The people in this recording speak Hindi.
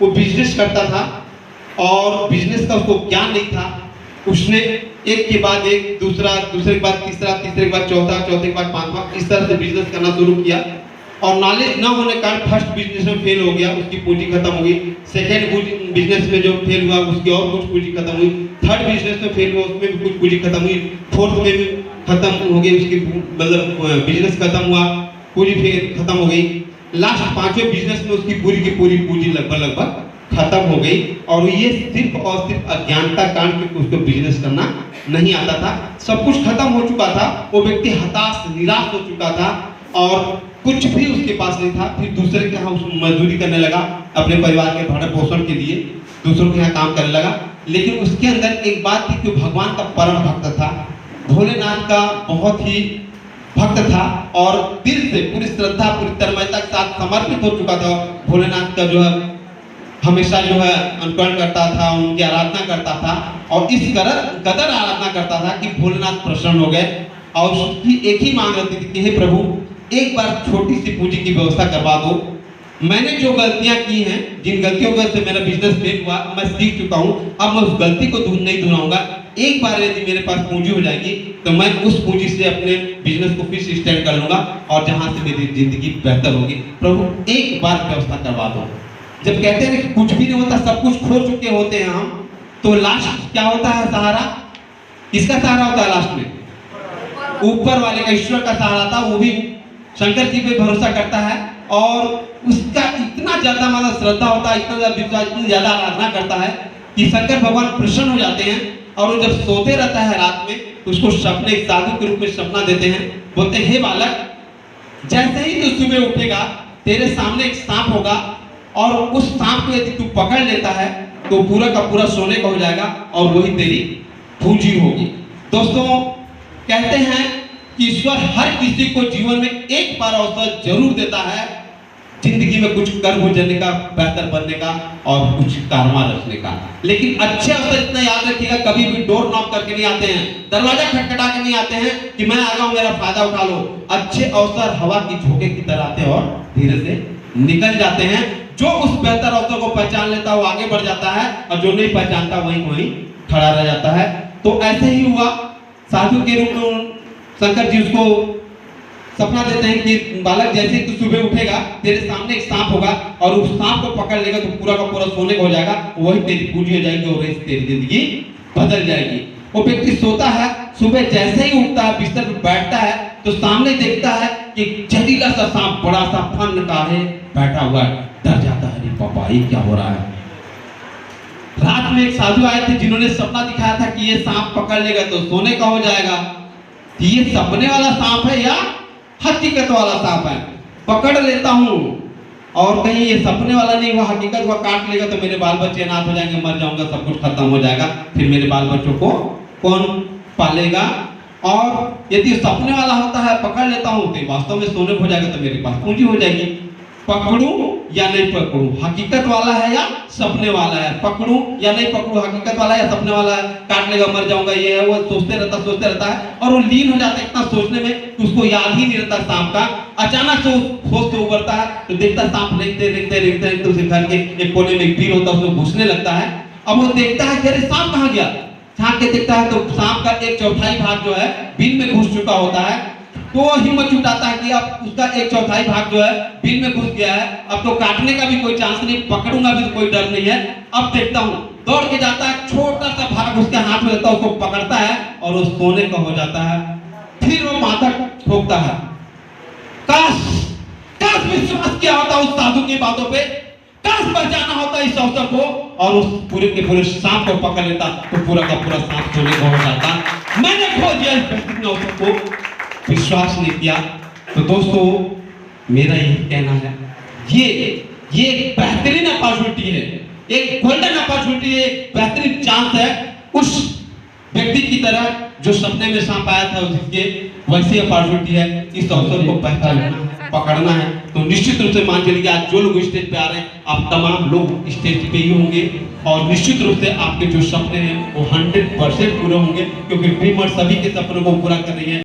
वो बिजनेस करता था और बिजनेस का उसको ज्ञान नहीं था। उसने एक के बाद एक दूसरे के बाद तीसरे के बाद चौथे के बाद पांचवा, इस तरह से बिजनेस करना शुरू किया और नॉलेज न होने के कारण फर्स्ट बिजनेस में फेल हो गया, उसकी पूंजी खत्म हो गई। सेकेंड बिजनेस में जो फेल हुआ उसकी और कुछ पूंजी खत्म हुई। थर्ड बिजनेस में फेल हुआ, उसमें भी कुछ पूंजी खत्म हुई। फोर्थ में भी खत्म हो गई उसकी, मतलब बिजनेस खत्म हुआ, पूरी फिर खत्म हो गई। लास्ट पांचवें बिजनेस में उसकी पूरी की पूरी पूंजी लगभग खत्म हो गई। और ये सिर्फ और सिर्फ अज्ञानता कारण, क्योंकि उसको बिजनेस करना नहीं आता था। सब कुछ खत्म हो चुका था, वो व्यक्ति हताश निराश हो चुका था और कुछ भी उसके पास नहीं था। फिर दूसरे के यहाँ मजदूरी करने लगा, अपने परिवार के भरण पोषण के लिए दूसरों के यहाँ काम करने लगा। लेकिन उसके अंदर एक बात थी कि भगवान का परम भक्त था, भोलेनाथ का बहुत ही भक्त था और दिल से पूरी श्रद्धा पूरी तन्मयता के साथ समर्पित हो चुका था। भोलेनाथ का जो है हमेशा जो है अनुकरण करता था, उनकी आराधना करता था और इस कदर आराधना करता था कि भोलेनाथ प्रसन्न हो गए और उसकी एक ही मांग रहती थी कि हे प्रभु, एक बार छोटी सी पूंजी की व्यवस्था करवा दो। मैंने जो गलतियां की हैं, जिन गलतियों वजह से मेरा बिजनेस फेल हुआ, मैं सीख चुका हूं, अब मैं उस गलती को नहीं दोहराऊंगा। एक बार यदि मेरे पास पूंजी हो जाएगी तो मैं उस पूंजी से अपने बिजनेस को फिर से स्टार्ट कर लूंगा और जहां से मेरी जिंदगी बेहतर होगी। प्रभु एक बार व्यवस्था करवा दो। जब कहते हैं कि कुछ भी नहीं होता, सब कुछ खो चुके होते हैं हम, तो लास्ट क्या होता है सहारा? किसका सहारा होता है लास्ट में? ऊपर वाले का, ईश्वर का सहारा था। वो भी शंकर जी पे भरोसा करता है और उसका इतना ज्यादा मतलब श्रद्धा होता है, इतना ज्यादा विश्वास, इतनी ज्यादा आराधना करता है कि शंकर भगवान प्रसन्न हो जाते हैं। और वो जब सोते रहता है रात में, उसको सपने, एक साधु के रूप में सपना देते हैं। बोलते हैं, हे बालक, जैसे ही तू सुबह उठेगा तेरे सामने एक सांप होगा और उस सांप को यदि तू पकड़ लेता है तो पूरा का पूरा सोने का हो जाएगा और वही तेरी पूंजी होगी। दोस्तों, कहते हैं कि ईश्वर हर किसी को जीवन में एक बार अवसर जरूर देता है जिंदगी में कुछ कर्म हो जाने का, बेहतर बनने का और कुछ कारमा रचने का। लेकिन अच्छे अवसर इतना याद रखिएगा, कभी भी डोर नॉक करके नहीं आते हैं, दरवाजा खटखटा के नहीं आते हैं कि मैं आ जाऊं, मेरा फायदा उठा लो। अच्छे अवसर हवा की झोंके की तरह आते हैं और धीरे से निकल जाते हैं। जो उस बेहतर अवसर को पहचान लेता है वो आगे बढ़ जाता है और जो नहीं पहचानता वहीं खड़ा रह जाता है। तो ऐसे ही हुआ, साधु के रूप में शंकर जी उसको सपना देते हैं कि बालक, जैसे तू सुबह उठेगा तेरे सामने एक सांप होगा और उस सांप को पकड़ लेगा तो पूरा का पूरा सोने का हो जाएगा, वही तेरी पूंजी हो जाएगी और तेरी जिंदगी बदल जाएगी। वो व्यक्ति सोता है, सुबह जैसे ही उठता है, बिस्तर पर बैठता है तो सामने देखता है कि जहरीला सा सांप बड़ा सा फन का है बैठा हुआ है। डर जाता है, अरे पापा ये क्या हो रहा है। रात में एक साधु आए थे जिन्होंने सपना दिखाया था कि ये सांप पकड़ लेगा तो सोने का हो जाएगा। ये सपने वाला सांप है या हकीकत वाला सांप है? पकड़ लेता हूं और कहीं ये सपने वाला नहीं हुआ, हकीकत हुआ, काट लेगा तो मेरे बाल बच्चे अनाथ हो जाएंगे, मर जाऊंगा, सब कुछ खत्म हो जाएगा, फिर मेरे बाल बच्चों को कौन पालेगा? और यदि सपने वाला होता है, पकड़ लेता हूं तो वास्तव में सोने हो जाएगा तो मेरे पास पूंजी हो जाएगी। पकड़ूं या नहीं पकड़ूं, हकीकत वाला है या सपने वाला है? पकड़ूं या नहीं पकड़ूं, हकीकत वाला है या सपने वाला है? काट लेगा, मर जाऊंगा, ये है वो, सोचते रहता है और वो लीन हो जाता है इतना सोचने में कि उसको याद ही नहीं रहता सांप का। अचानक से सोच से उबरता है तो देखता सांप रेंगते तो उसे घर के एक कोने में एक बिल होता है, उसमें घुसने लगता है। अब वो देखता है कि अरे सांप कहाँ गया, झांक के देखता है तो सांप का एक चौथाई भाग जो है बिल में घुस चुका होता है। तो वो हिम्मत जुटाता है कि अब उसका एक चौथाई भाग जो है बिल में घुस गया है, अब तो काटने का भी कोई चांस नहीं, पकड़ूंगा भी तो कोई डर नहीं है। अब देखता हूं, दौड़ के जाता है, छोटा सा भाग उसके हाथ में लेता है, उसको पकड़ता है और वो सोने का हो जाता है। फिर वो माथा ठोकता है, काश विश्वास किया होता उस साधु की बातों पे, काश पहचाना होता इस अवसर को और उस पूरे के पूरे सांप को पकड़ लेता तो पूरा का पूरा सांप सोने का हो जाता। मैंने खो दिया इस बेहतरीन अवसर को, विश्वास नहीं किया। तो दोस्तों, मेरा यही कहना है, ये एक बेहतरीन अपॉर्चुनिटी है, एक गोल्डन अपॉर्चुनिटी है, एक बेहतरीन चांस है उस व्यक्ति की तरह जो सपने में सांप आया था, उसके वैसी अपॉर्चुनिटी है। इस अवसर को पहचानना है, पकड़ना है। तो निश्चित रूप से मान चलिए आज जो लोग स्टेज पे आ रहे हैं, आप तमाम लोग स्टेज पे ही होंगे और निश्चित रूप से आपके जो सपने हैं वो 100% पूरे होंगे, क्योंकि ड्रीमर सभी के सपनों को पूरा कर रही है।